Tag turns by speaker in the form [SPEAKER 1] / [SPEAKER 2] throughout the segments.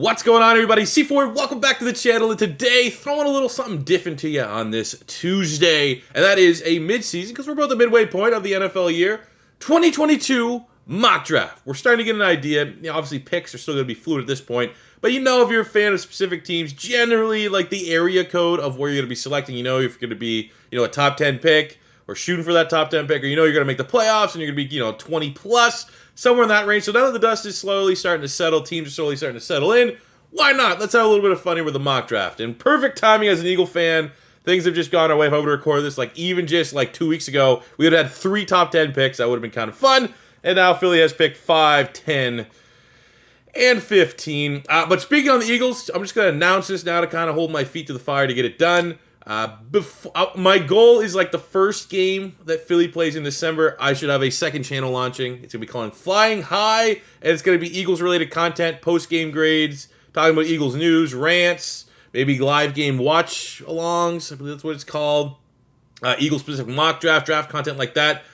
[SPEAKER 1] What's going on, everybody? C4, welcome back to the channel, and today, throwing a little something different to you on this Tuesday, and that is a mid-season, because we're about the midway point of the NFL year, 2022 mock draft. We're starting to get an idea. Obviously, picks are still going to be fluid at this point, but if you're a fan of specific teams, generally, like the area code of where you're going to be selecting, if you're going to be, a top 10 pick, or shooting for that top 10 pick, or you're going to make the playoffs, and you're going to be, 20 plus, somewhere in that range. So now that the dust is slowly starting to settle, teams are slowly starting to settle in, why not? Let's have a little bit of fun here with the mock draft. And perfect timing as an Eagle fan. Things have just gone our way. If I would have recorded this, even just 2 weeks ago, we would have had 3 top 10 picks. That would have been kind of fun. And now Philly has picked 5, 10, and 15. But speaking on the Eagles, I'm just going to announce this now to kind of hold my feet to the fire to get it done. My goal is the first game that Philly plays in December, I should have a second channel launching. It's going to be called Flying High, and it's going to be Eagles-related content, post-game grades, talking about Eagles news, rants, maybe live game watch-alongs, I believe that's what it's called, Eagles-specific mock draft content like that.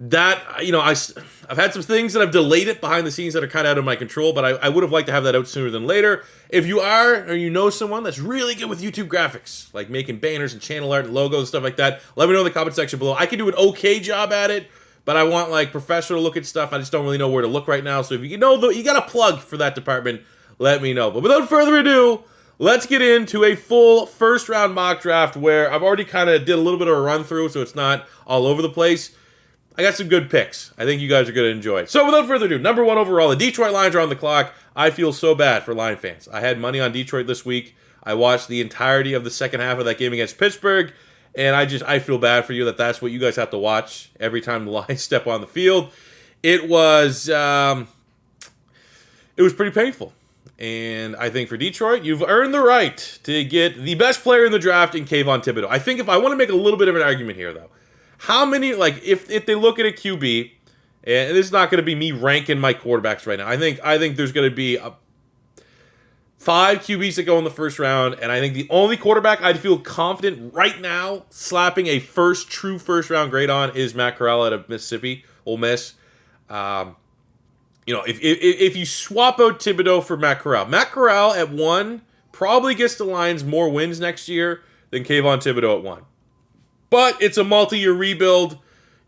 [SPEAKER 1] I've had some things that I've delayed it behind the scenes that are kind of out of my control, but I would have liked to have that out sooner than later. If you are, or you know someone that's really good with YouTube graphics, like making banners and channel art and logos and stuff like that, let me know in the comment section below. I can do an okay job at it, but I want professional looking stuff. I just don't really know where to look right now. So if you got a plug for that department, let me know. But without further ado, let's get into a full first round mock draft where I've already kind of did a little bit of a run through, so it's not all over the place. I got some good picks. I think you guys are going to enjoy it. So without further ado, number 1 overall, the Detroit Lions are on the clock. I feel so bad for Lion fans. I had money on Detroit this week. I watched the entirety of the second half of that game against Pittsburgh, and I feel bad for you that's what you guys have to watch every time the Lions step on the field. It was pretty painful. And I think for Detroit, you've earned the right to get the best player in the draft in Kayvon Thibodeau. I think if I want to make a little bit of an argument here, though, how many, if they look at a QB, and this is not going to be me ranking my quarterbacks right now. I think there's going to be 5 QBs that go in the first round, and I think the only quarterback I'd feel confident right now slapping a true first round grade on is Matt Corral out of Mississippi, Ole Miss. If you swap out Thibodeau for Matt Corral at 1 probably gets the Lions more wins next year than Kayvon Thibodeau at 1. But it's a multi-year rebuild.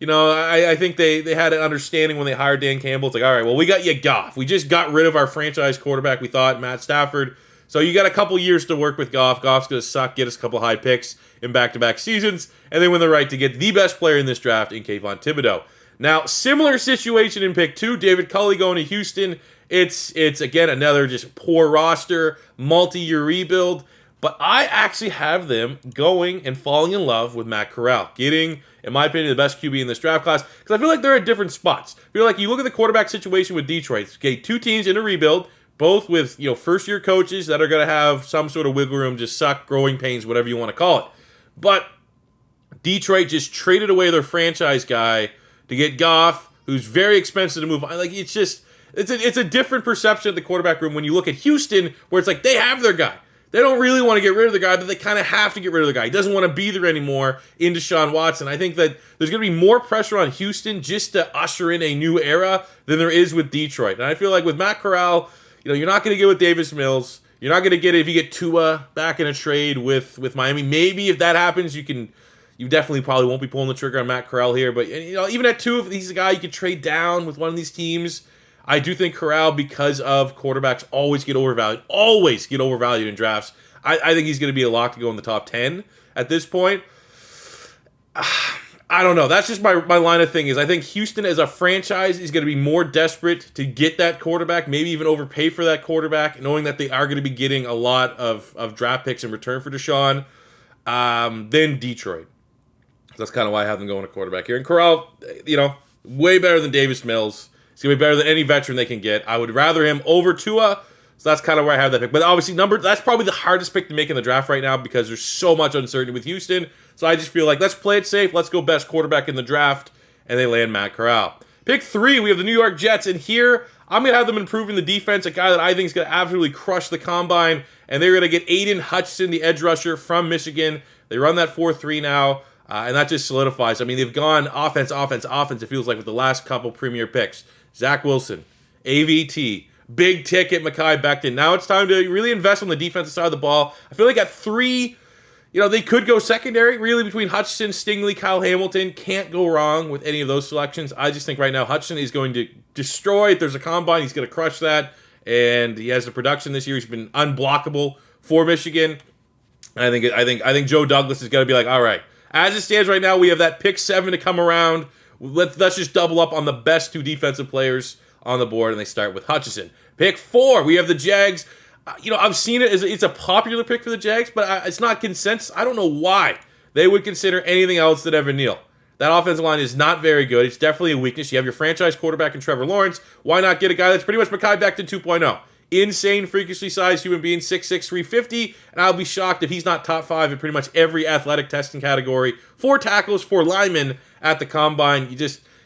[SPEAKER 1] I think they had an understanding when they hired Dan Campbell. It's all right, well, we got you Goff. We just got rid of our franchise quarterback, we thought, Matt Stafford. So you got a couple years to work with Goff. Goff's going to suck, get us a couple high picks in back-to-back seasons, and then win the right to get the best player in this draft in Kayvon Thibodeau. Now, similar situation in pick 2, David Culley going to Houston. It's again, another just poor roster, multi-year rebuild. But I actually have them going and falling in love with Matt Corral, getting, in my opinion, the best QB in this draft class, because I feel like they're at different spots. I feel like you look at the quarterback situation with Detroit, okay, 2 teams in a rebuild, both with first-year coaches that are going to have some sort of wiggle room, just suck, growing pains, whatever you want to call it. But Detroit just traded away their franchise guy to get Goff, who's very expensive to move on. It's a different perception of the quarterback room when you look at Houston, where it's they have their guy. They don't really want to get rid of the guy, but they kind of have to get rid of the guy. He doesn't want to be there anymore in Deshaun Watson. I think that there's going to be more pressure on Houston just to usher in a new era than there is with Detroit. And I feel like with Matt Corral, you're not going to get with Davis Mills. You're not going to get it if you get Tua back in a trade with Miami. Maybe if that happens, you definitely probably won't be pulling the trigger on Matt Corral here. But even at 2, if he's a guy you could trade down with one of these teams, I do think Corral, because of quarterbacks always get overvalued in drafts. I think he's going to be a lock to go in the top 10 at this point. I don't know. That's just my line of thing is I think Houston as a franchise is going to be more desperate to get that quarterback, maybe even overpay for that quarterback, knowing that they are going to be getting a lot of draft picks in return for Deshaun, than Detroit. That's kind of why I have them going to quarterback here. And Corral, way better than Davis Mills. He's going to be better than any veteran they can get. I would rather him over Tua, so that's kind of where I have that pick. But obviously, that's probably the hardest pick to make in the draft right now because there's so much uncertainty with Houston. So I just feel like let's play it safe. Let's go best quarterback in the draft, and they land Matt Corral. Pick 3, we have the New York Jets, and here I'm going to have them improving the defense, a guy that I think is going to absolutely crush the combine, and they're going to get Aiden Hutchinson, the edge rusher from Michigan. They run that 4-3 now. And that just solidifies. I mean, they've gone offense, it feels like, with the last couple premier picks. Zach Wilson, AVT, big ticket Mekhi Becton. Now it's time to really invest on the defensive side of the ball. I feel like at 3, they could go secondary, really, between Hutchinson, Stingley, Kyle Hamilton. Can't go wrong with any of those selections. I just think right now Hutchinson is going to destroy. If there's a combine, he's going to crush that. And he has the production this year. He's been unblockable for Michigan. And I think Joe Douglas is going to be like, all right, as it stands right now, we have that pick 7 to come around. Let's just double up on the best 2 defensive players on the board, and they start with Hutchinson. Pick 4, we have the Jags. I've seen it as it's a popular pick for the Jags, but it's not consensus. I don't know why they would consider anything else than Evan Neal. That offensive line is not very good. It's definitely a weakness. You have your franchise quarterback in Trevor Lawrence. Why not get a guy that's pretty much Mekhi Becton 2.0? Insane, freakishly sized human being, 6'6", 350, and I'll be shocked if he's not top 5 in pretty much every athletic testing category. 4 tackles, 4 linemen at the combine.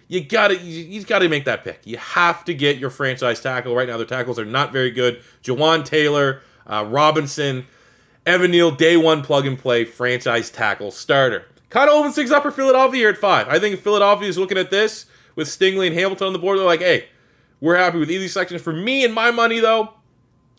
[SPEAKER 1] You gotta make that pick. You have to get your franchise tackle. Right now, their tackles are not very good. Jawan Taylor, Robinson, Evan Neal, day 1 plug and play franchise tackle starter. Kind of opens things up for Philadelphia here at 5. I think if Philadelphia is looking at this with Stingley and Hamilton on the board, they're like, hey, we're happy with either selections. For me and my money, though,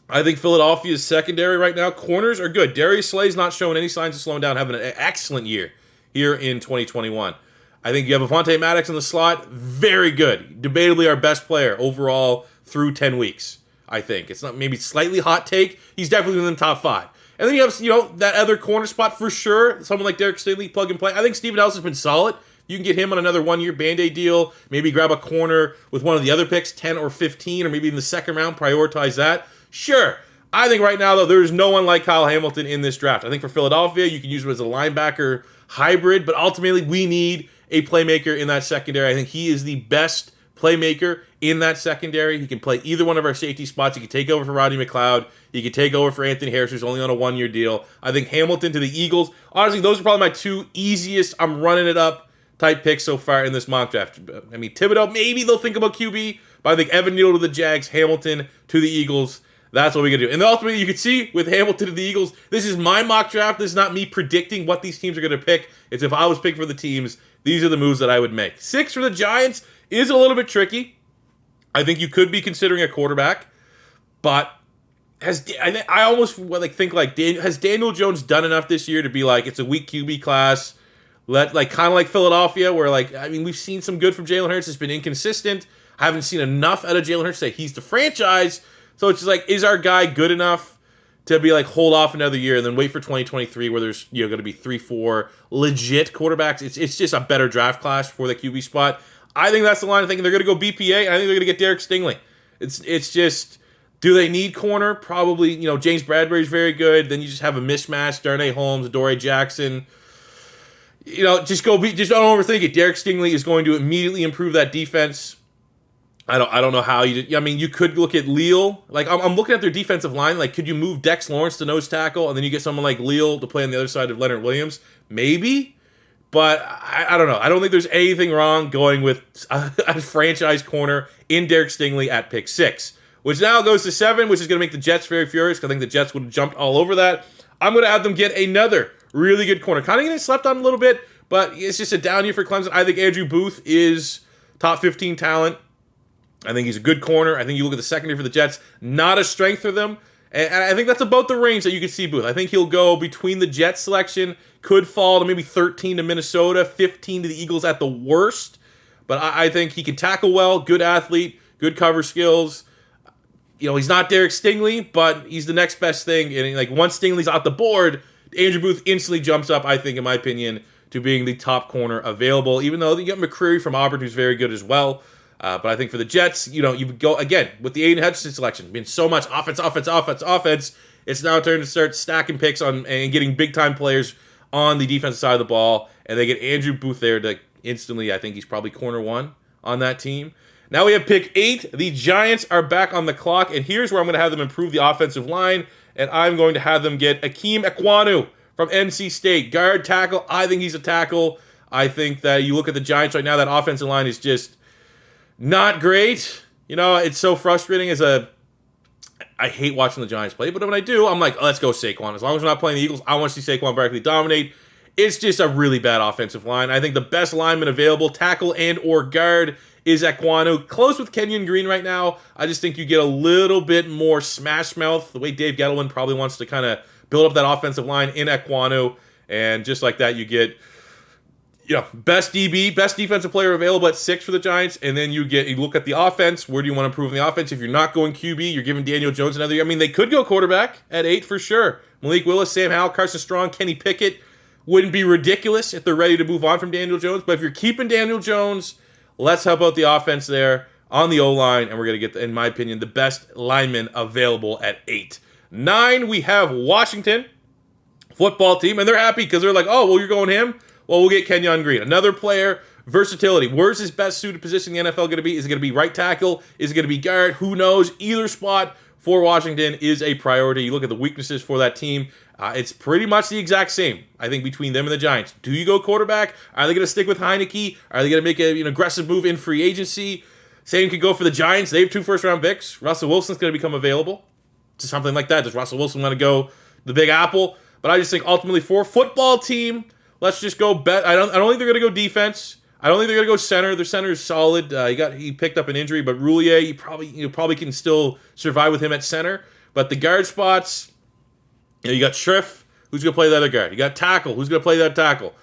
[SPEAKER 1] I think Philadelphia's secondary right now. Corners are good. Darius Slay's not showing any signs of slowing down, having an excellent year here in 2021. I think you have Avonte Maddox in the slot. Very good. Debatably our best player overall through 10 weeks, I think. It's not maybe slightly hot take. He's definitely in the top 5. And then you have, that other corner spot for sure. Someone like Derek Stingley, plug and play. I think Steven House has been solid. You can get him on another 1-year Band-Aid deal. Maybe grab a corner with one of the other picks, 10 or 15, or maybe in the second round, prioritize that. Sure. I think right now, though, there's no one like Kyle Hamilton in this draft. I think for Philadelphia, you can use him as a linebacker hybrid, but ultimately we need a playmaker in that secondary. I think he is the best playmaker in that secondary. He can play either one of our safety spots. He can take over for Rodney McLeod. He can take over for Anthony Harris, who's only on a 1-year deal. I think Hamilton to the Eagles. Honestly, those are probably my 2 easiest, I'm running it up type picks so far in this mock draft. I mean, Thibodeau, maybe they'll think about QB, but I think Evan Neal to the Jags, Hamilton to the Eagles. That's what we can do. And ultimately, you can see with Hamilton to the Eagles, this is my mock draft. This is not me predicting what these teams are going to pick. It's if I was picking for the teams, these are the moves that I would make. 6 for the Giants is a little bit tricky. I think you could be considering a quarterback, but has Daniel Jones done enough this year to be like, it's a weak QB class? Kind of like Philadelphia, where we've seen some good from Jalen Hurts. It's been inconsistent. I haven't seen enough out of Jalen Hurts to say he's the franchise. So it's just like, is our guy good enough to be like, hold off another year and then wait for 2023 where there's going to be 3-4 legit quarterbacks? It's just a better draft class for the QB spot. I think that's the line of thinking. They're going to go BPA, and I think they're going to get Derek Stingley. It's just, do they need corner? Probably. James Bradbury's very good. Then you just have a mismatch. Darnay Holmes, Adoree Jackson. Just don't overthink it. Derek Stingley is going to immediately improve that defense. I don't know how you did. I mean, you could look at Leal. I'm looking at their defensive line. Could you move Dex Lawrence to nose tackle, and then you get someone like Leal to play on the other side of Leonard Williams? Maybe, but I don't know. I don't think there's anything wrong going with a franchise corner in Derek Stingley at pick 6, which now goes to 7, which is going to make the Jets very furious, because I think the Jets would have jumped all over that. I'm going to have them get another really good corner. Kind of getting slept on a little bit, but it's just a down year for Clemson. I think Andrew Booth is top 15 talent. I think he's a good corner. I think you look at the secondary for the Jets, not a strength for them. And I think that's about the range that you can see Booth. I think he'll go between the Jets selection, could fall to maybe 13 to Minnesota, 15 to the Eagles at the worst. But I think he can tackle well, good athlete, good cover skills. He's not Derek Stingley, but he's the next best thing. And once Stingley's out the board, Andrew Booth instantly jumps up, I think, in my opinion, to being the top corner available, even though you got McCreary from Auburn, who's very good as well. But I think for the Jets, you go, again, with the Aiden Hutchinson selection, been so much offense, it's now turn to start stacking picks on and getting big-time players on the defensive side of the ball, and they get Andrew Booth there to instantly, I think he's probably corner 1 on that team. Now we have pick 8. The Giants are back on the clock, and here's where I'm going to have them improve the offensive line, and I'm going to have them get Akeem Ekwonu from NC State. Guard, tackle, I think he's a tackle. I think that you look at the Giants right now, that offensive line is just not great. It's so frustrating I hate watching the Giants play, but when I do, I'm like, let's go Saquon. As long as we're not playing the Eagles, I want to see Saquon Barkley dominate. It's just a really bad offensive line. I think the best lineman available, tackle and or guard, is Ekwonu. Close with Kenyon Green right now. I just think you get a little bit more smash mouth, the way Dave Gettleman probably wants to kind of build up that offensive line in Ekwonu. And just like that, you get best DB, best defensive player available at 6 for the Giants, and then you look at the offense. Where do you want to improve in the offense? If you're not going QB, you're giving Daniel Jones another year. I mean, they could go quarterback at 8 for sure. Malik Willis, Sam Howell, Carson Strong, Kenny Pickett. Wouldn't be ridiculous if they're ready to move on from Daniel Jones. But if you're keeping Daniel Jones, let's help out the offense there on the O-line, and we're going to get, in my opinion, the best lineman available at 8. 9, we have Washington football team, and they're happy because they're like, oh, well, you're going him? Well, we'll get Kenyon Green. Another player, versatility. Where's his best suited position in the NFL going to be? Is it going to be right tackle? Is it going to be guard? Who knows? Either spot for Washington is a priority. You look at the weaknesses for that team. It's pretty much the exact same, I think, between them and the Giants. Do you go quarterback? Are they going to stick with Heineke? Are they going to make an aggressive move in free agency? Same could go for the Giants. They have 2 first-round picks. Russell Wilson's going to become available. To something like that. Does Russell Wilson want to go the Big Apple? But I just think ultimately for a football team, let's just go bet. I don't think they're going to go defense. I don't think they're going to go center. Their center is solid. He picked up an injury, but Roulier, you probably can still survive with him at center. But the guard spots, you got Schriff, who's going to play the other guard. You got tackle, who's going to play that tackle.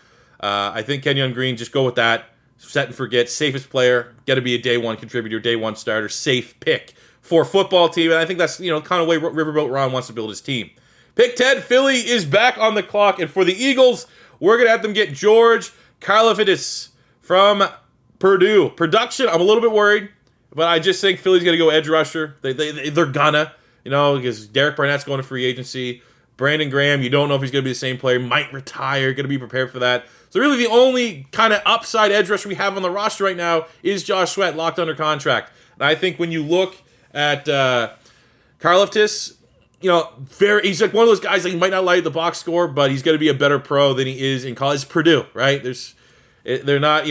[SPEAKER 1] I think Kenyon Green, just go with that. Set and forget, safest player. Got to be a day one contributor, day one starter, safe pick for a football team. And I think that's kind of the way Riverboat Ron wants to build his team. Pick 10, Philly is back on the clock, and for the Eagles, we're going to have them get George Karlaftis from Purdue. Production, I'm a little bit worried, but I just think Philly's going to go edge rusher. They're gonna, because Derek Barnett's going to free agency. Brandon Graham, you don't know if he's going to be the same player. Might retire, going to be prepared for that. So really the only kind of upside edge rusher we have on the roster right now is Josh Sweat, locked under contract. And I think when you look at Karlaftis, he's like one of those guys that he might not light the box score, but he's going to be a better pro than he is in college. Purdue, right? They're not,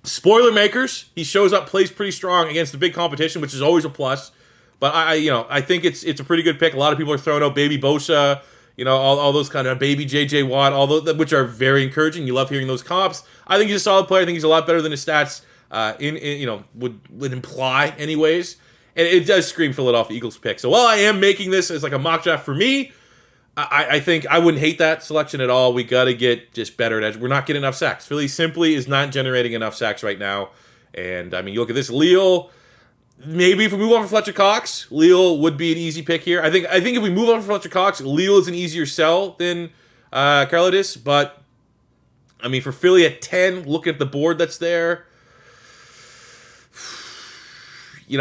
[SPEAKER 1] spoiler makers. He shows up, plays pretty strong against the big competition, which is always a plus. But I think it's a pretty good pick. A lot of people are throwing out Baby Bosa, all those kind of Baby JJ Watt, all those, which are very encouraging. You love hearing those comps. I think he's a solid player. I think he's a lot better than his stats would imply, anyways. And it does scream Philadelphia Eagles pick. So while I am making this as like a mock draft for me, I think I wouldn't hate that selection at all. We got to get just better at edge. We're not getting enough sacks. Philly simply is not generating enough sacks right now. And, I mean, you look at this. Leal, maybe if we move on from Fletcher Cox, Leal would be an easy pick here. I think if we move on from Fletcher Cox, Leal is an easier sell than Karlaftis. But, I mean, for Philly at 10, look at the board that's there. You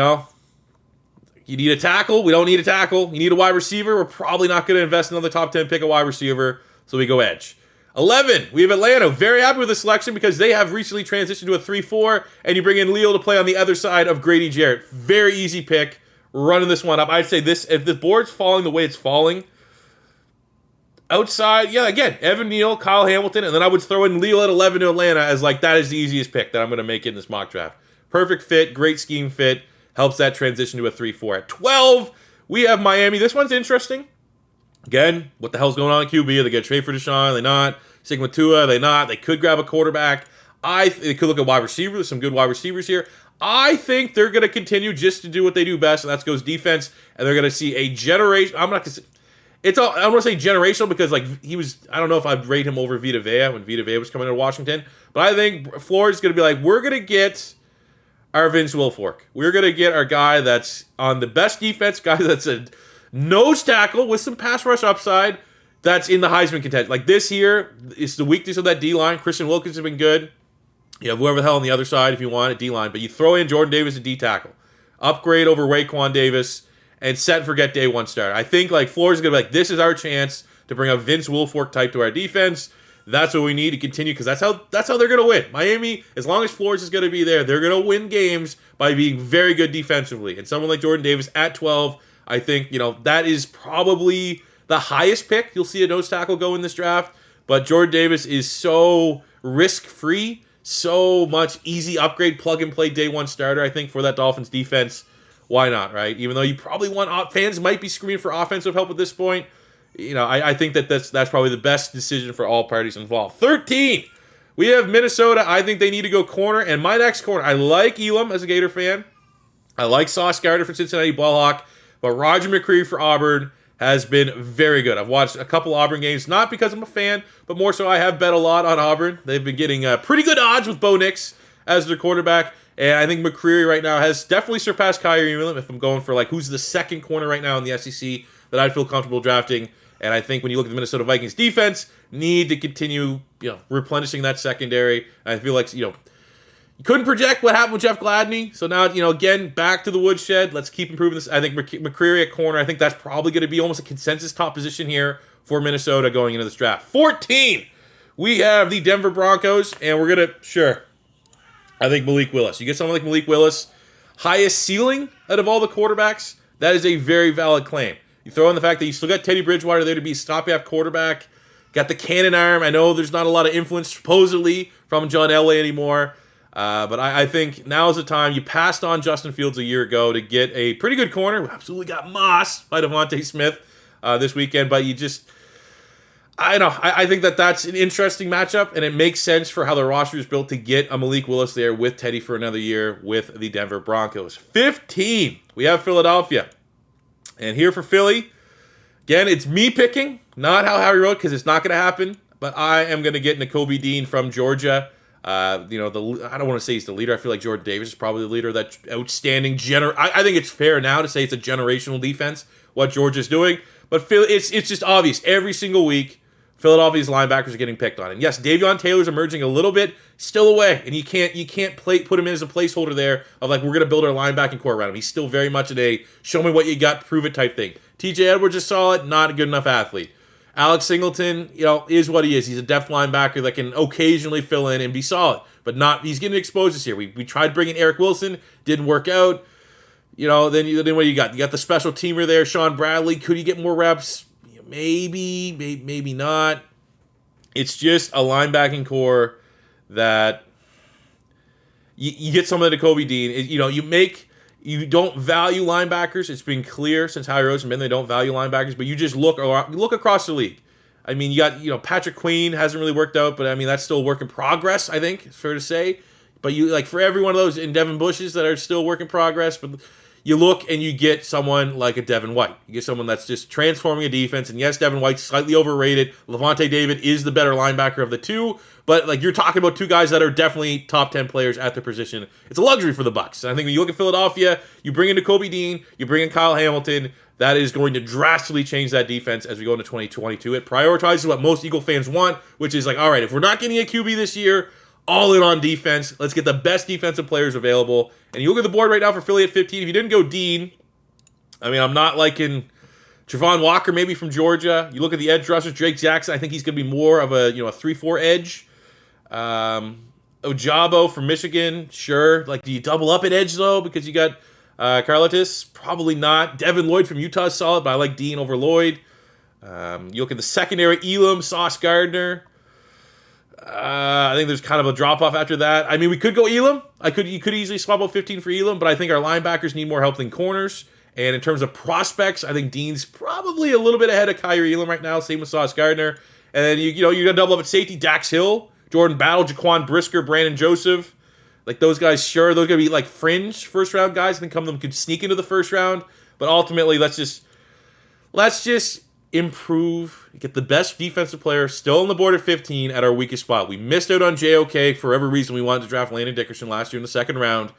[SPEAKER 1] need a tackle. We don't need a tackle. You need a wide receiver. We're probably not going to invest in another top 10 pick a wide receiver, so we go edge. 11, we have Atlanta. Very happy with the selection because they have recently transitioned to a 3-4, and you bring in Leal to play on the other side of Grady Jarrett. Very easy pick. Running this one up. I'd say this, if the board's falling the way it's falling, outside, again, Evan Neal, Kyle Hamilton, and then I would throw in Leal at 11 to Atlanta as like that is the easiest pick that I'm going to make in this mock draft. Perfect fit, great scheme fit. Helps that transition to a 3-4. At 12, we have Miami. This one's interesting. Again, what the hell's going on at QB? Are they going to trade for Deshaun? Are they not? Sticking with Tua? Are they not? They could grab a quarterback. They could look at wide receivers. There's some good wide receivers here. I think they're going to continue just to do what they do best, and that goes defense. And they're going to see a generation. I'm not going to say I don't want to say generational because he was. I don't know if I'd rate him over Vita Vea when Vita Vea was coming to Washington, but I think Flores is going to be like, we're going to get our Vince Wilfork. We're going to get our guy that's on the best defense, guy that's a nose tackle with some pass rush upside that's in the Heisman contention. Like this here is the weakness of that D-line. Christian Wilkins has been good. You have whoever the hell on the other side if you want at D-line, but you throw in Jordan Davis at D-tackle. Upgrade over Raekwon Davis and set and forget day one starter. I think Flores is going to be like, this is our chance to bring a Vince Wilfork type to our defense. That's what we need to continue because that's how they're going to win. Miami, as long as Flores is going to be there, they're going to win games by being very good defensively. And someone like Jordan Davis at 12, I think, that is probably the highest pick. You'll see a nose tackle go in this draft. But Jordan Davis is so risk-free, so much easy upgrade, plug-and-play day one starter, I think, for that Dolphins defense. Why not, right? Even though you probably want fans might be screaming for offensive help at this point. I think that's probably the best decision for all parties involved. 13, We have Minnesota. I think they need to go corner. And my next corner, I like Elam as a Gator fan. I like Sauce Gardner for Cincinnati Ballhawk. But Roger McCreary for Auburn has been very good. I've watched a couple Auburn games, not because I'm a fan, but more so I have bet a lot on Auburn. They've been getting pretty good odds with Bo Nix as their quarterback. And I think McCreary right now has definitely surpassed Kyrie Elam if I'm going for like who's the second corner right now in the SEC that I'd feel comfortable drafting. And I think when you look at the Minnesota Vikings defense, need to continue, replenishing that secondary. I feel like, you couldn't project what happened with Jeff Gladney. So now, again, back to the woodshed. Let's keep improving this. I think McCreary at corner, I think that's probably going to be almost a consensus top position here for Minnesota going into this draft. 14, we have the Denver Broncos, and we're going to, I think Malik Willis. You get someone like Malik Willis, highest ceiling out of all the quarterbacks, that is a very valid claim. You throw in the fact that you still got Teddy Bridgewater there to be a stopgap quarterback, got the cannon arm. I know there's not a lot of influence, supposedly, from John Elway anymore, but I think now is the time. You passed on Justin Fields a year ago to get a pretty good corner. We absolutely got mossed by Devontae Smith this weekend, but you just... I don't know. I think that's an interesting matchup, and it makes sense for how the roster is built to get a Malik Willis there with Teddy for another year with the Denver Broncos. 15, we have Philadelphia. And here for Philly, again, it's me picking, not how Harry wrote, because it's not going to happen, but I am going to get Nakobe Dean from Georgia. I don't want to say he's the leader. I feel like Jordan Davis is probably the leader of that outstanding I think it's fair now to say it's a generational defense, what Georgia's doing. But Philly, it's just obvious. Every single week, Philadelphia's linebackers are getting picked on. And yes, Davion Taylor's emerging a little bit, still away. And you can't put him in as a placeholder there of like, we're going to build our linebacking core around him. He's still very much in a show me what you got, prove it type thing. TJ Edwards is solid, not a good enough athlete. Alex Singleton, is what he is. He's a depth linebacker that can occasionally fill in and be solid. But he's getting exposed this year. We tried bringing Eric Wilson, didn't work out. Then what do you got? You got the special teamer there, Sean Bradley. Could he get more reps? Maybe not. It's just a linebacking core that you get some of the Nakobe Dean. You don't value linebackers. It's been clear since Howie Roseman they don't value linebackers. But you just look across the league. I mean, you got Patrick Queen hasn't really worked out, but I mean that's still a work in progress. I think it's fair to say. But you for every one of those in Devin Bushes that are still work in progress, but. You look and you get someone like a Devin White. You get someone that's just transforming a defense. And yes, Devin White's slightly overrated. Levante David is the better linebacker of the two. But you're talking about two guys that are definitely top 10 players at their position. It's a luxury for the Bucs. And I think when you look at Philadelphia, you bring in Nakobe Dean, you bring in Kyle Hamilton. That is going to drastically change that defense as we go into 2022. It prioritizes what most Eagle fans want, which is all right, if we're not getting a QB this year, all in on defense. Let's get the best defensive players available. And you look at the board right now for Philly at 15. If you didn't go Dean, I'm not liking Travon Walker maybe from Georgia. You look at the edge rushers, Drake Jackson. I think he's going to be more of a 3-4 edge. Ojabo from Michigan, sure. Do you double up at edge though because you got Carlitis? Probably not. Devin Lloyd from Utah is solid, but I like Dean over Lloyd. You look at the secondary, Elam, Sauce Gardner. I think there's kind of a drop-off after that. I mean, we could go Elam. You could easily swap out 15 for Elam, but I think our linebackers need more help than corners. And in terms of prospects, I think Dean's probably a little bit ahead of Kyrie Elam right now. Same with Sauce Gardner. And then you're gonna double up at safety, Dax Hill, Jordan Battle, Jaquan Brisker, Brandon Joseph. Those guys, sure, those are gonna be fringe first-round guys. I think some of them could sneak into the first round. But ultimately, let's just improve, get the best defensive player still on the board at 15 at our weakest spot. We missed out on JOK for every reason we wanted to draft Landon Dickerson last year in the second round.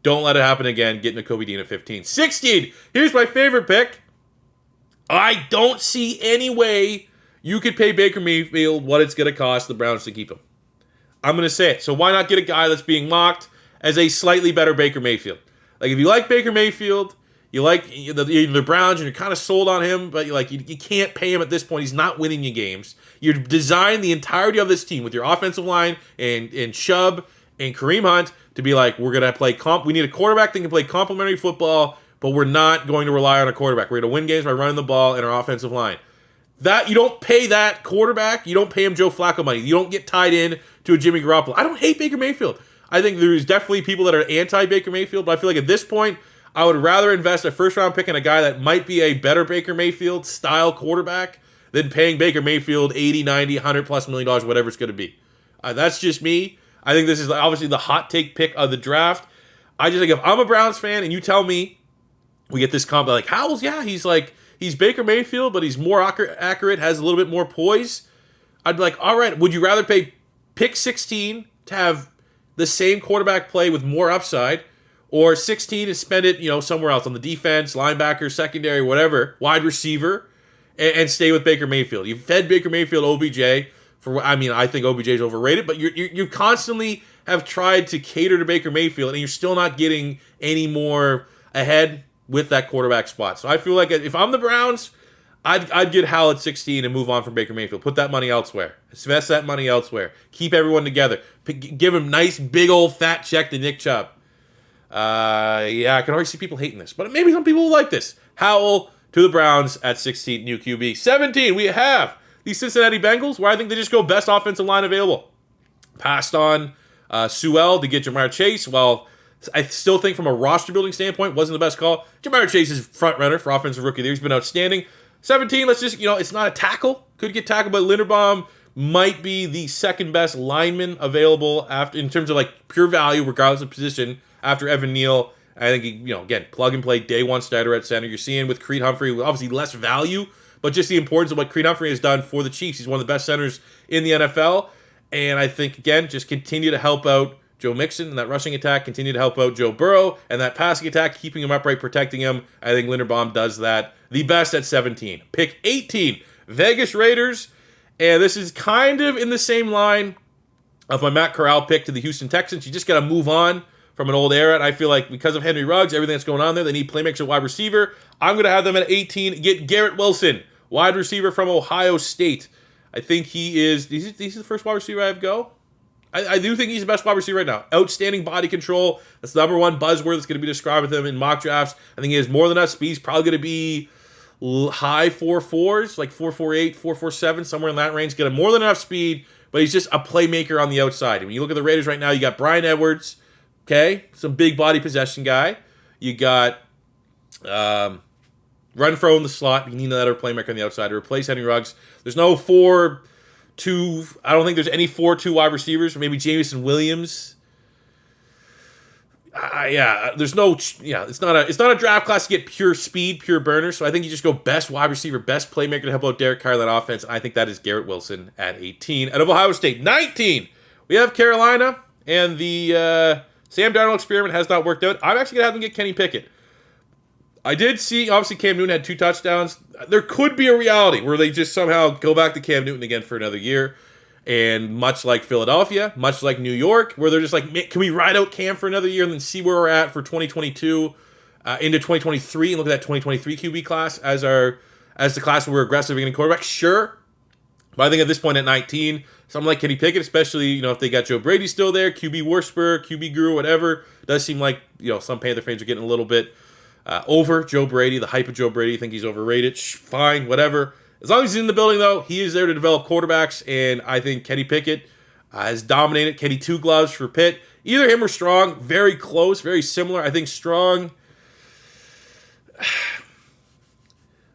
[SPEAKER 1] Don't let it happen again. Get Nakobe Dean at 15. 16, here's my favorite pick. I don't see any way you could pay Baker Mayfield what it's going to cost the Browns to keep him. I'm going to say it. So why not get a guy that's being mocked as a slightly better Baker Mayfield? If you like Baker Mayfield, you like the Browns, and you're kind of sold on him, but you can't pay him at this point. He's not winning you games. You've designed the entirety of this team with your offensive line and Chubb and Kareem Hunt to be we're going to play we need a quarterback that can play complementary football, but we're not going to rely on a quarterback. We're going to win games by running the ball and our offensive line. That you don't pay that quarterback. You don't pay him Joe Flacco money. You don't get tied in to a Jimmy Garoppolo. I don't hate Baker Mayfield. I think there's definitely people that are anti-Baker Mayfield, but I feel like at this point, I would rather invest a first-round pick in a guy that might be a better Baker Mayfield-style quarterback than paying Baker Mayfield $80, $90, $100+ million, whatever it's going to be. That's just me. I think this is obviously the hot take pick of the draft. I just think if I'm a Browns fan and you tell me we get this comp, like Howell's, yeah, he's Baker Mayfield, but he's more accurate, has a little bit more poise. I'd be like, all right, would you rather pay pick 16 to have the same quarterback play with more upside, or 16 to spend it, somewhere else on the defense, linebacker, secondary, whatever, wide receiver, and stay with Baker Mayfield? You fed Baker Mayfield OBJ I think OBJ is overrated, but you constantly have tried to cater to Baker Mayfield, and you're still not getting any more ahead with that quarterback spot. So I feel like if I'm the Browns, I'd get Howell at 16 and move on from Baker Mayfield. Put that money elsewhere. Invest that money elsewhere. Keep everyone together. Give him nice, big old fat check to Nick Chubb. I can already see people hating this, but maybe some people will like this. Howell to the Browns at 16, new QB. 17, we have the Cincinnati Bengals, where I think they just go best offensive line available. Passed on Sewell to get Jamar Chase. Well, I still think from a roster building standpoint, wasn't the best call. Jamar Chase is front runner for offensive rookie of the year. He's been outstanding. 17, let's just, it's not a tackle. Could get tackled, but Linderbaum might be the second best lineman available after in terms of like pure value, regardless of position, after Evan Neal. I think, again, plug and play, day one starter at center. You're seeing with Creed Humphrey, obviously less value, but just the importance of what Creed Humphrey has done for the Chiefs. He's one of the best centers in the NFL. And I think, again, just continue to help out Joe Mixon in that rushing attack, continue to help out Joe Burrow and that passing attack, keeping him upright, protecting him. I think Linderbaum does that the best at 17. Pick 18, Vegas Raiders. And this is kind of in the same line of my Matt Corral pick to the Houston Texans. You just got to move on from an old era. And I feel like because of Henry Ruggs, everything that's going on there, they need playmakers at wide receiver. I'm going to have them at 18. Get Garrett Wilson, wide receiver from Ohio State. I think he's the first wide receiver I have go. I do think he's the best wide receiver right now. Outstanding body control. That's the number one buzzword that's going to be described with him in mock drafts. I think he has more than enough speed. He's probably going to be high 4.4s, like 4.48, 4.47, somewhere in that range. Get him more than enough speed, but he's just a playmaker on the outside. And when you look at the Raiders right now, you got Bryan Edwards, okay, some big body possession guy. You got Renfro in the slot. You need another playmaker on the outside to replace Henry Ruggs. There's no 4-2. I don't think there's any 4-2 wide receivers. Maybe Jameson Williams. There's no. Yeah, it's not a draft class to get pure speed, pure burner. So I think you just go best wide receiver, best playmaker to help out Derek Carr in that offense. And I think that is Garrett Wilson at 18. Out of Ohio State, 19. We have Carolina, and the Sam Darnold experiment has not worked out. I'm actually gonna have them get Kenny Pickett. I did see, obviously, Cam Newton had 2 touchdowns. There could be a reality where they just somehow go back to Cam Newton again for another year. And much like Philadelphia, much like New York, where they're just like, can we ride out Cam for another year and then see where we're at for 2022 into 2023 and look at that 2023 QB class as the class where we're aggressive in getting quarterback? Sure. But I think at this point at 19, something like Kenny Pickett, especially, if they got Joe Brady still there, QB Whisperer, QB Guru, whatever, does seem like, some Panther fans are getting a little bit over Joe Brady, the hype of Joe Brady. Think he's overrated. Fine, whatever. As long as he's in the building, though, he is there to develop quarterbacks, and I think Kenny Pickett has dominated. Kenny 2 gloves for Pitt. Either him or Strong, very close, very similar. I think Strong...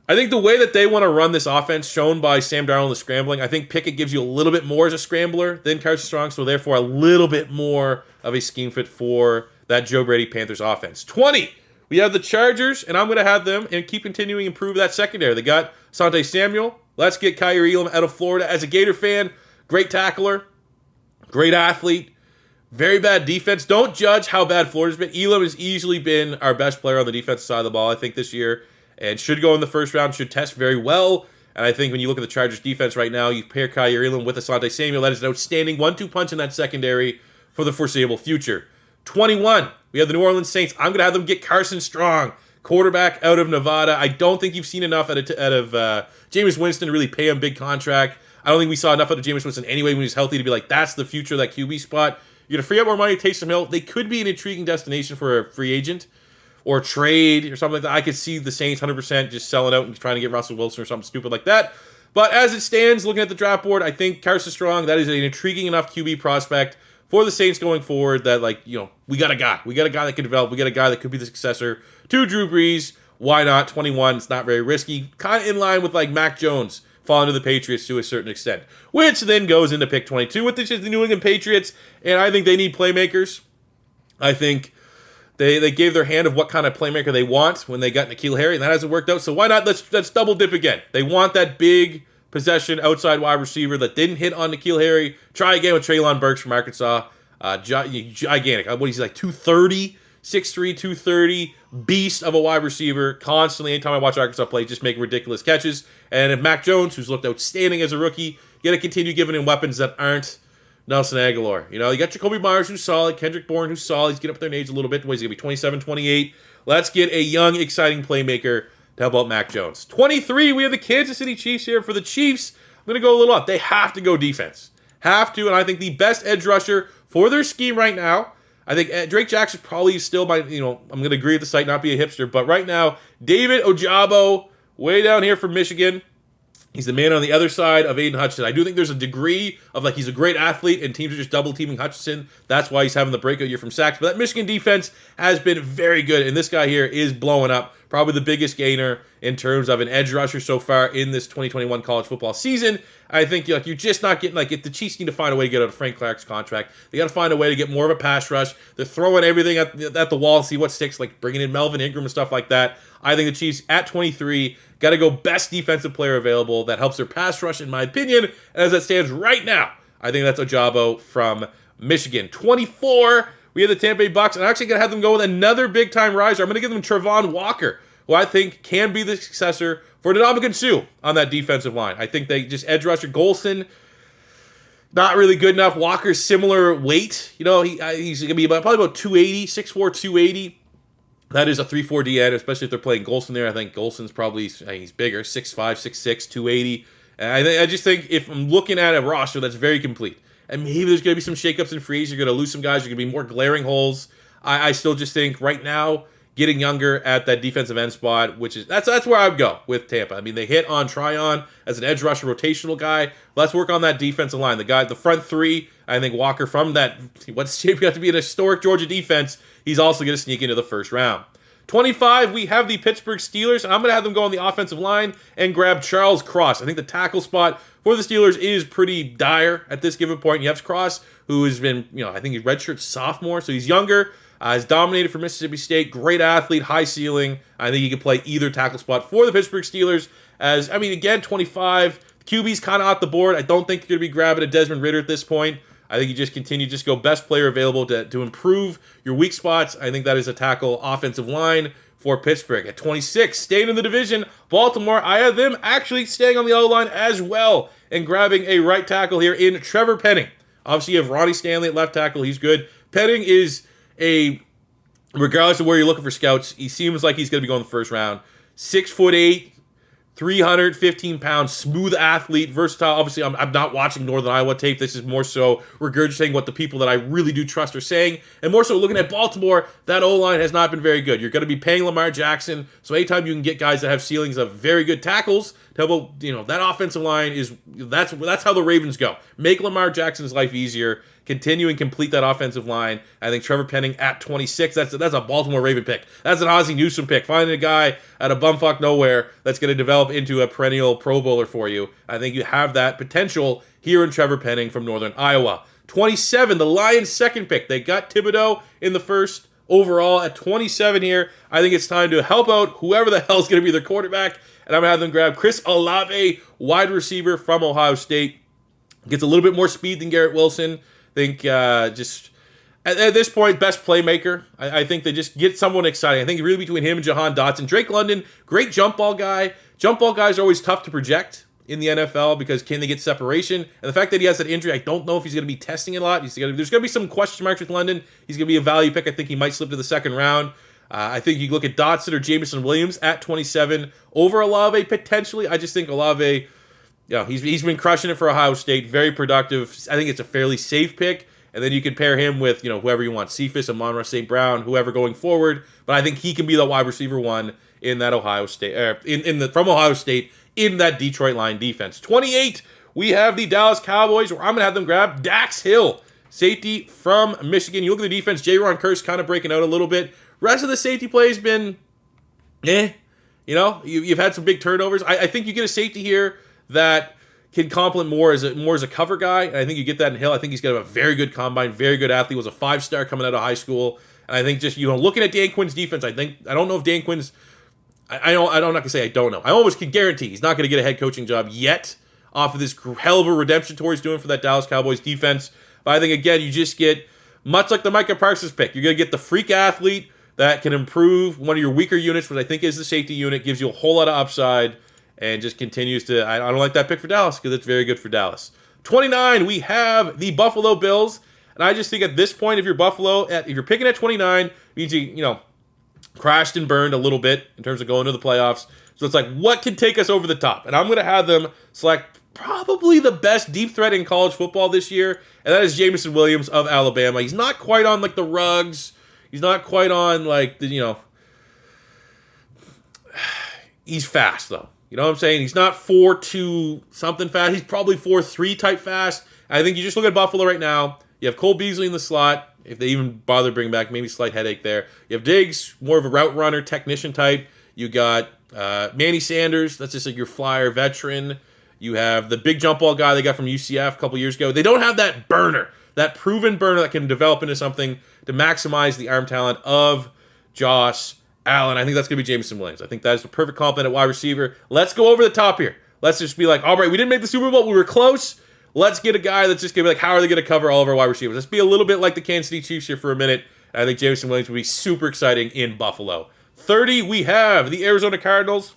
[SPEAKER 1] I think the way that they want to run this offense, shown by Sam Darnold the scrambling, I think Pickett gives you a little bit more as a scrambler than Carson Strong, so therefore a little bit more of a scheme fit for that Joe Brady Panthers offense. 20! We have the Chargers, and I'm going to have them and keep continuing to improve that secondary. They got Asante Samuel. Let's get Kyrie Elam out of Florida. As a Gator fan, great tackler, great athlete, very bad defense. Don't judge how bad Florida's been. Elam has easily been our best player on the defensive side of the ball, I think, this year, and should go in the first round, should test very well. And I think when you look at the Chargers defense right now, you pair Kyrie Elam with Asante Samuel. That is an outstanding 1-2 punch in that secondary for the foreseeable future. 21. We have the New Orleans Saints. I'm going to have them get Carson Strong, quarterback out of Nevada. I don't think you've seen enough out of Jameis Winston to really pay him a big contract. I don't think we saw enough out of Jameis Winston anyway when he's healthy to be like, that's the future of that QB spot. You're going to free up more money to Taysom Hill. They could be an intriguing destination for a free agent or trade or something like that. I could see the Saints 100% just selling out and trying to get Russell Wilson or something stupid like that. But as it stands, looking at the draft board, I think Carson Strong, that is an intriguing enough QB prospect for the Saints going forward that, we got a guy. We got a guy that can develop. We got a guy that could be the successor to Drew Brees. Why not? 21, it's not very risky. Kind of in line with, Mac Jones fallen to the Patriots to a certain extent. Which then goes into pick 22 with the New England Patriots, and I think they need playmakers. I think they gave their hand of what kind of playmaker they want when they got N'Keal Harry, and that hasn't worked out, so why not? Let's double dip again. They want that big possession outside wide receiver that didn't hit on N'Keal Harry. Try again with Treylon Burks from Arkansas. Gigantic. What is he, like 230? 6'3", 230, beast of a wide receiver. Constantly, anytime I watch Arkansas play, just making ridiculous catches. And if Mac Jones, who's looked outstanding as a rookie, you got to continue giving him weapons that aren't Nelson Aguilar. You got Jacoby Myers, who's solid. Kendrick Bourne, who's solid. He's getting up their age a little bit. He's going to be 27, 28. Let's get a young, exciting playmaker to help out Mac Jones. 23, we have the Kansas City Chiefs here. For the Chiefs, I'm going to go a little up. They have to go defense. Have to, and I think the best edge rusher for their scheme right now, I think Drake Jackson probably still I'm going to agree with the site, not be a hipster, but right now, David Ojabo, way down here from Michigan. He's the man on the other side of Aiden Hutchinson. I do think there's a degree of, he's a great athlete, and teams are just double-teaming Hutchinson. That's why he's having the breakout year from sacks. But that Michigan defense has been very good, and this guy here is blowing up. Probably the biggest gainer in terms of an edge rusher so far in this 2021 college football season. I think you're just not getting, if the Chiefs need to find a way to get out of Frank Clark's contract, they got to find a way to get more of a pass rush. They're throwing everything at the wall, see what sticks, bringing in Melvin Ingram and stuff like that. I think the Chiefs at 23 got to go best defensive player available. That helps their pass rush, in my opinion. And as it stands right now, I think that's Ojabo from Michigan. 24, we have the Tampa Bay Bucks, and I'm actually going to have them go with another big-time riser. I'm going to give them Travon Walker, who I think can be the successor for Ndamukong Suh on that defensive line. I think they just edge rusher Golson, not really good enough. Walker's similar weight. He's going to be probably about 280, 6'4", 280. That is a 3-4 D end, especially if they're playing Golson there. I think Golson's probably, he's bigger, 6'5", 6'6", 280. And I just think if I'm looking at a roster that's very complete, and maybe there's going to be some shakeups in free agency, you're going to lose some guys, you're going to be more glaring holes. I still just think right now, getting younger at that defensive end spot, which is that's where I would go with Tampa. I mean, they hit on Tryon as an edge rusher, rotational guy. Let's work on that defensive line. The front three, I think Walker from that, what's shaping up to be an historic Georgia defense, he's also going to sneak into the first round. 25, we have the Pittsburgh Steelers, and I'm going to have them go on the offensive line and grab Charles Cross. I think the tackle spot for the Steelers is pretty dire at this given point. You have Cross, who has been, I think he's redshirt sophomore, so he's younger. Has dominated for Mississippi State. Great athlete, high ceiling. I think he can play either tackle spot for the Pittsburgh Steelers. Again, 25. QB's kind of off the board. I don't think you're going to be grabbing a Desmond Ridder at this point. I think you just continue, just go best player available to improve your weak spots. I think that is a tackle offensive line for Pittsburgh. At 26, staying in the division, Baltimore, I have them actually staying on the O-line as well and grabbing a right tackle here in Trevor Penning. Obviously, you have Ronnie Stanley at left tackle. He's good. Penning is regardless of where you're looking for scouts, he seems like he's going to be going the first round. 6'8", 315 pounds, smooth athlete, versatile. Obviously, I'm not watching Northern Iowa tape. This is more so regurgitating what the people that I really do trust are saying. And more so looking at Baltimore, that O-line has not been very good. You're going to be paying Lamar Jackson. So anytime you can get guys that have ceilings of very good tackles, that offensive line that's how the Ravens go. Make Lamar Jackson's life easier. Continue and complete that offensive line. I think Trevor Penning at 26, that's a Baltimore Raven pick. That's an Ozzie Newsome pick. Finding a guy out of bumfuck nowhere that's going to develop into a perennial Pro Bowler for you. I think you have that potential here in Trevor Penning from Northern Iowa. 27, the Lions' second pick. They got Thibodeau in the first overall at 27 here. I think it's time to help out whoever the hell is going to be their quarterback, and I'm going to have them grab Chris Olave, wide receiver from Ohio State. Gets a little bit more speed than Garrett Wilson. I think just at this point, best playmaker. I think they just get someone exciting. I think really between him and Jahan Dotson. Drake London, great jump ball guy. Jump ball guys are always tough to project in the NFL because can they get separation? And the fact that he has that injury, I don't know if he's going to be testing a lot. There's going to be some question marks with London. He's going to be a value pick. I think he might slip to the second round. I think you look at Dotson or Jameson Williams at 27 over Olave potentially. I just think Olave, he's been crushing it for Ohio State. Very productive. I think it's a fairly safe pick. And then you can pair him with, whoever you want, Cephas, Amon-Ra St. Brown, whoever going forward. But I think he can be the wide receiver one in that Ohio State, from Ohio State in that Detroit line defense. 28, we have the Dallas Cowboys, where I'm going to have them grab Dax Hill, safety from Michigan. You look at the defense, J-Ron Curse kind of breaking out a little bit. Rest of the safety play has been, you've had some big turnovers. I think you get a safety here that can complement more as a cover guy. And I think you get that in Hill. I think he's got a very good combine, very good athlete. Was a 5-star coming out of high school. And I think just looking at Dan Quinn's defense, I don't know if Dan Quinn's. I'm not gonna say I don't know. I almost can guarantee he's not gonna get a head coaching job yet off of this hell of a redemption tour he's doing for that Dallas Cowboys defense. But I think again, you just get much like the Micah Parsons pick. You're gonna get the freak athlete that can improve one of your weaker units, which I think is the safety unit, gives you a whole lot of upside. And just continues to. I don't like that pick for Dallas because it's very good for Dallas. 29, we have the Buffalo Bills, and I just think at this point, if you're Buffalo, if you're picking at 29, means you crashed and burned a little bit in terms of going to the playoffs. So it's like, what can take us over the top? And I'm going to have them select probably the best deep threat in college football this year, and that is Jameson Williams of Alabama. He's not quite on like the Ruggs. He's not quite on like the He's fast though. You know what I'm saying? He's not 4.2 something fast. He's probably 4.3 type fast. I think you just look at Buffalo right now. You have Cole Beasley in the slot. If they even bother bringing back, maybe slight headache there. You have Diggs, more of a route runner, technician type. You got Manny Sanders. That's just like your flyer veteran. You have the big jump ball guy they got from UCF a couple years ago. They don't have that burner, that proven burner that can develop into something to maximize the arm talent of Josh Allen. I think that's going to be Jameson Williams. I think that is the perfect complement at wide receiver. Let's go over the top here. Let's just be like, all right, we didn't make the Super Bowl. We were close. Let's get a guy that's just going to be like, how are they going to cover all of our wide receivers? Let's be a little bit like the Kansas City Chiefs here for a minute. And I think Jameson Williams will be super exciting in Buffalo. 30, we have the Arizona Cardinals.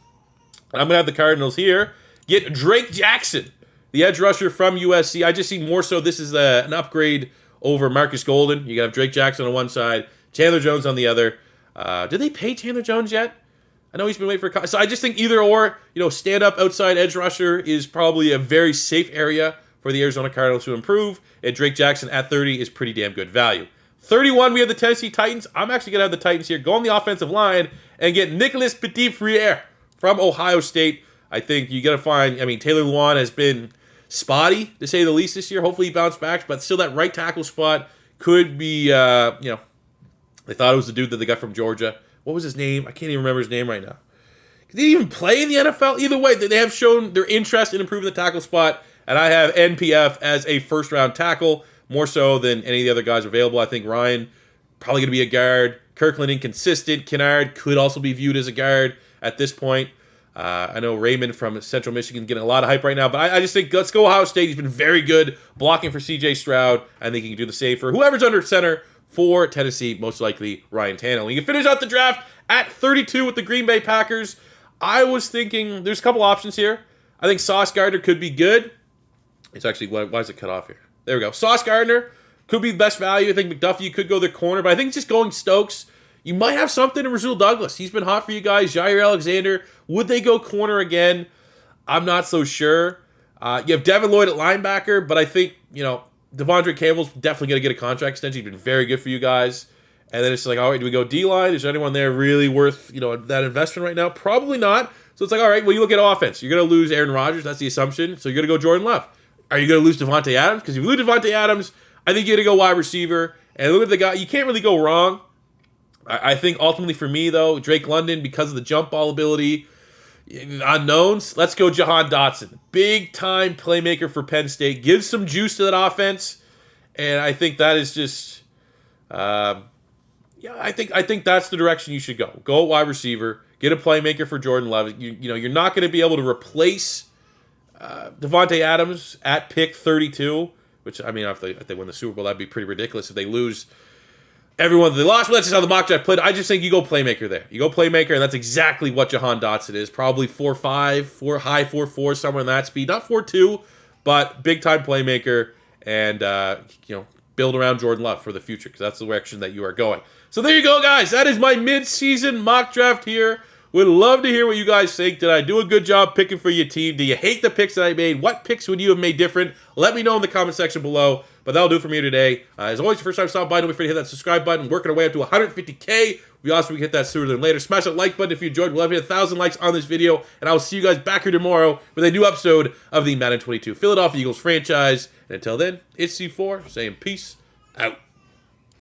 [SPEAKER 1] I'm going to have the Cardinals here get Drake Jackson, the edge rusher from USC. I just see more so this is an upgrade over Marcus Golden. You got Drake Jackson on one side, Chandler Jones on the other. Did they pay Chandler Jones yet? I know he's been waiting for so I just think either or, stand up outside edge rusher is probably a very safe area for the Arizona Cardinals to improve. And Drake Jackson at 30 is pretty damn good value. 31, we have the Tennessee Titans. I'm actually going to have the Titans here go on the offensive line and get Nicholas Petit-Frere from Ohio State. I think you got to find, Taylor Lewan has been spotty, to say the least, this year. Hopefully he bounced back, but still that right tackle spot could be, they thought it was the dude that they got from Georgia. What was his name? I can't even remember his name right now. Did he even play in the NFL? Either way, they have shown their interest in improving the tackle spot, and I have NPF as a first-round tackle, more so than any of the other guys available. I think Ryan, probably going to be a guard. Kirkland, inconsistent. Kennard could also be viewed as a guard at this point. I know Raymond from Central Michigan getting a lot of hype right now, but I just think let's go Ohio State. He's been very good blocking for C.J. Stroud. I think he can do the same for whoever's under center for Tennessee, most likely Ryan Tannehill. You can finish out the draft at 32 with the Green Bay Packers. I was thinking there's a couple options here. I think Sauce Gardner could be good. It's actually, why is it cut off here? There we go. Sauce Gardner could be the best value. I think McDuffie could go their corner, but I think just going Stokes, you might have something in Rasul Douglas. He's been hot for you guys. Jair Alexander, would they go corner again? I'm not so sure. You have Devin Lloyd at linebacker, but I think, Devondre Campbell's definitely going to get a contract extension. He's been very good for you guys. And then it's like, all right, do we go D-line? Is there anyone there really worth, that investment right now? Probably not. So it's like, all right, well, you look at offense. You're going to lose Aaron Rodgers. That's the assumption. So you're going to go Jordan Love. Are you going to lose Devontae Adams? Because if you lose Devontae Adams, I think you're going to go wide receiver. And look at the guy. You can't really go wrong. I think ultimately for me, though, Drake London, because of the jump ball ability, unknowns, let's go Jahan Dotson. Big-time playmaker for Penn State. Gives some juice to that offense. And I think that is just... I think that's the direction you should go. Go wide receiver. Get a playmaker for Jordan Love. You're not going to be able to replace Devontae Adams at pick 32, which, if they win the Super Bowl, that'd be pretty ridiculous if they lose everyone that they lost. But that's just how the mock draft played. I just think you go playmaker there. You go playmaker, and that's exactly what Jahan Dotson is. Probably 4.5, high 4.4, somewhere in that speed. Not 4.2, but big-time playmaker, and, build around Jordan Love for the future, because that's the direction that you are going. So there you go, guys. That is my mid-season mock draft here. Would love to hear what you guys think. Did I do a good job picking for your team? Do you hate the picks that I made? What picks would you have made different? Let me know in the comment section below. But that'll do it for me today. As always, first time stopping by, don't be afraid to hit that subscribe button. Working our way up to 150K. We also hit that sooner than later. Smash that like button if you enjoyed. We'll have 1,000 likes on this video. And I will see you guys back here tomorrow with a new episode of the Madden 22 Philadelphia Eagles franchise. And until then, it's C4 saying peace out.